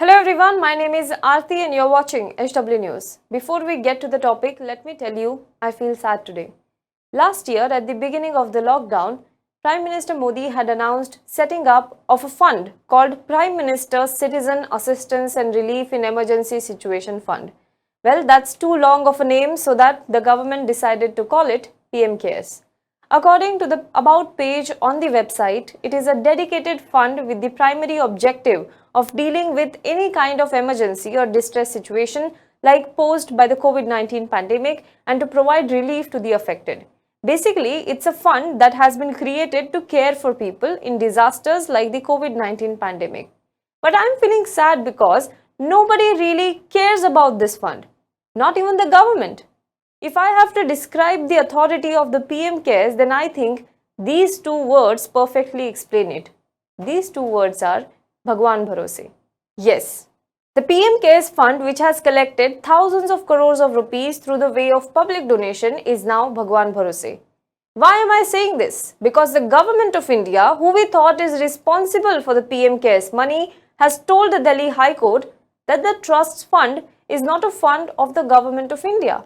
Hello everyone, my name is Aarti and you're watching HW News. Before we get to the topic, let me tell you, I feel sad today. Last year, at the beginning of the lockdown, Prime Minister Modi had announced setting up of a fund called Prime Minister's Citizen Assistance and Relief in Emergency Situation Fund. Well, that's too long of a name, so that the government decided to call it PMKS. According to the About page on the website, it is a dedicated fund with the primary objective of dealing with any kind of emergency or distress situation like posed by the COVID-19 pandemic and to provide relief to the affected. Basically, it's a fund that has been created to care for people in disasters like the COVID-19 pandemic. But I'm feeling sad because nobody really cares about this fund, not even the government. If I have to describe the authority of the PM cares, then I think these two words perfectly explain it. These two words are Bhagwan Bharose. Yes, the PM cares fund, which has collected thousands of crores of rupees through the way of public donation, is now Bhagwan Bharose. Why am I saying this? Because the government of India, who we thought is responsible for the PM cares money, has told the Delhi High Court that the trust's fund is not a fund of the government of India.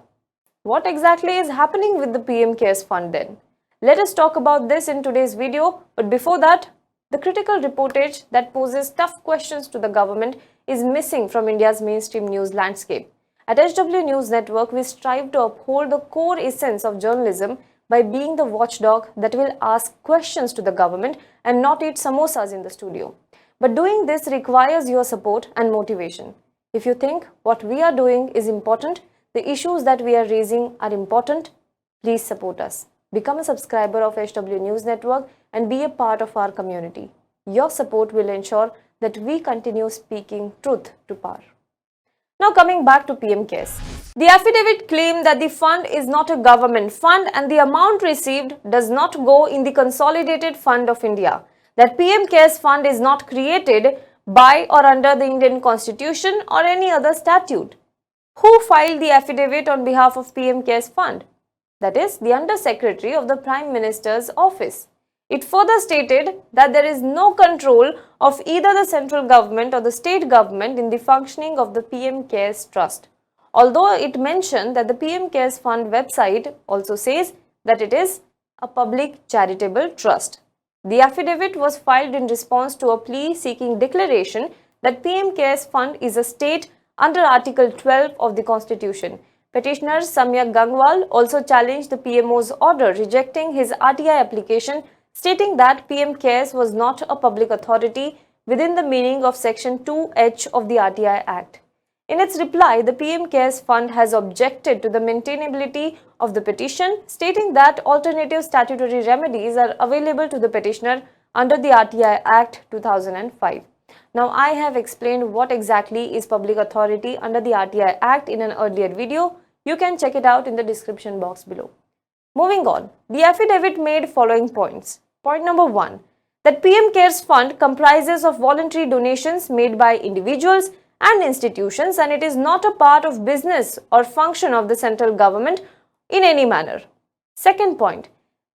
What exactly is happening with the PM Cares Fund then? Let us talk about this in today's video, but before that, the critical reportage that poses tough questions to the government is missing from India's mainstream news landscape. At HW News Network, we strive to uphold the core essence of journalism by being the watchdog that will ask questions to the government and not eat samosas in the studio. But doing this requires your support and motivation. If you think what we are doing is important, the issues that we are raising are important, please support us. Become a subscriber of HW News Network and be a part of our community. Your support will ensure that we continue speaking truth to power. Now coming back to PM Cares. The affidavit claimed that the fund is not a government fund and the amount received does not go in the Consolidated Fund of India. That PM Cares fund is not created by or under the Indian Constitution or any other statute. Who filed the affidavit on behalf of PM Cares Fund? That is, the Under Secretary of the Prime Minister's office. It further stated that there is no control of either the central government or the state government in the functioning of the PM Cares Trust. Although it mentioned that the PM Cares Fund website also says that it is a public charitable trust. The affidavit was filed in response to a plea seeking declaration that PM Cares Fund is a state under Article 12 of the Constitution. Petitioner Samayak Gangwal also challenged the PMO's order rejecting his RTI application, stating that PM Cares was not a public authority within the meaning of Section 2H of the RTI Act. In its reply, the PM Cares Fund has objected to the maintainability of the petition, stating that alternative statutory remedies are available to the petitioner under the RTI Act 2005. Now, I have explained what exactly is public authority under the RTI Act in an earlier video. You can check it out in the description box below. Moving on, the affidavit made following points. Point number 1, that PM Cares Fund comprises of voluntary donations made by individuals and institutions and it is not a part of business or function of the central government in any manner. Second point,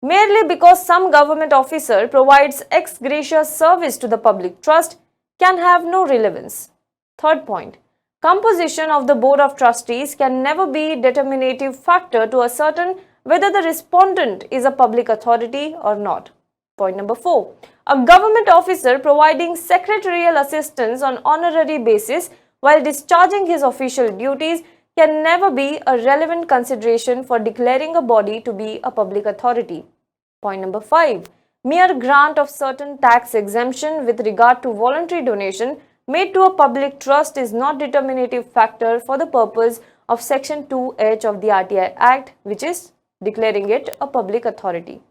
merely because some government officer provides ex gratia service to the public trust can have no relevance. Third point, composition of the Board of Trustees can never be a determinative factor to ascertain whether the respondent is a public authority or not. Point number 4, a government officer providing secretarial assistance on honorary basis while discharging his official duties can never be a relevant consideration for declaring a body to be a public authority. Point number 5, mere grant of certain tax exemption with regard to voluntary donation made to a public trust is not determinative factor for the purpose of Section 2H of the RTI Act, which is declaring it a public authority.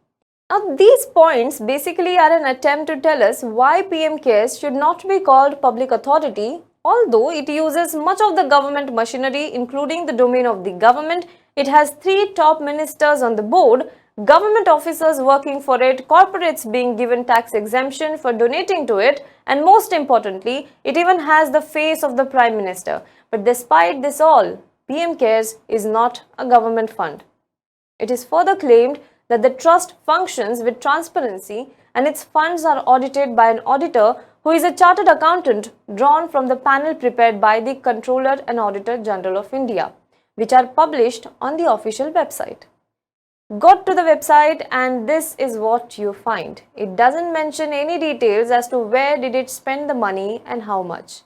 Now, these points basically are an attempt to tell us why PM Cares should not be called public authority, although it uses much of the government machinery, including the domain of the government. It has 3 top ministers on the board, government officers working for it, corporates being given tax exemption for donating to it, and most importantly, it even has the face of the Prime Minister. But despite this all, PM Cares is not a government fund. It is further claimed that the trust functions with transparency and its funds are audited by an auditor who is a chartered accountant drawn from the panel prepared by the Controller and Auditor General of India, which are published on the official website. Got to the website and this is what you find. It doesn't mention any details as to where did it spend the money and how much.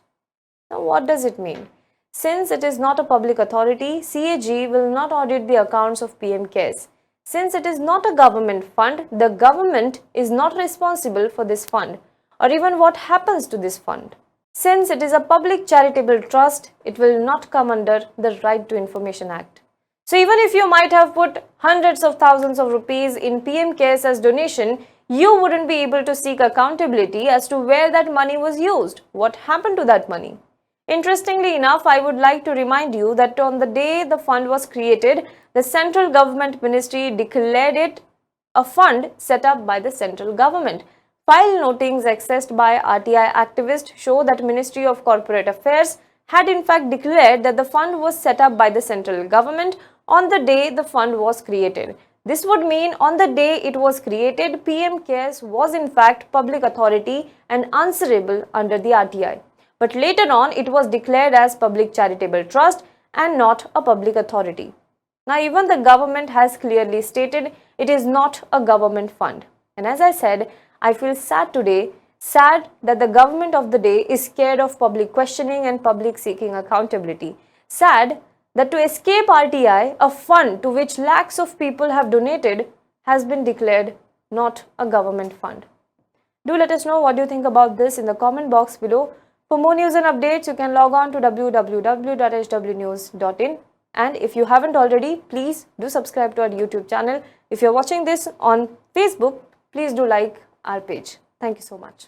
Now what does it mean? Since it is not a public authority, CAG will not audit the accounts of PM CARES. Since it is not a government fund, the government is not responsible for this fund or even what happens to this fund. Since it is a public charitable trust, it will not come under the Right to Information Act. So even if you might have put hundreds of thousands of rupees in PM CARES as donation, you wouldn't be able to seek accountability as to where that money was used, what happened to that money. Interestingly enough, I would like to remind you that on the day the fund was created, the central government ministry declared it a fund set up by the central government. File notings accessed by RTI activists show that Ministry of Corporate Affairs had in fact declared that the fund was set up by the central government on the day the fund was created. This would mean on the day it was created, PM CARES was in fact public authority and answerable under the RTI. But later on, it was declared as public charitable trust and not a public authority. Now, even the government has clearly stated it is not a government fund. And as I said, I feel sad today, sad that the government of the day is scared of public questioning and public seeking accountability. Sad that to escape RTI, a fund to which lakhs of people have donated has been declared not a government fund. Do let us know what you think about this in the comment box below. For more news and updates, you can log on to www.hwnews.in. And if you haven't already, please do subscribe to our YouTube channel. If you're watching this on Facebook, please do like our page. Thank you so much.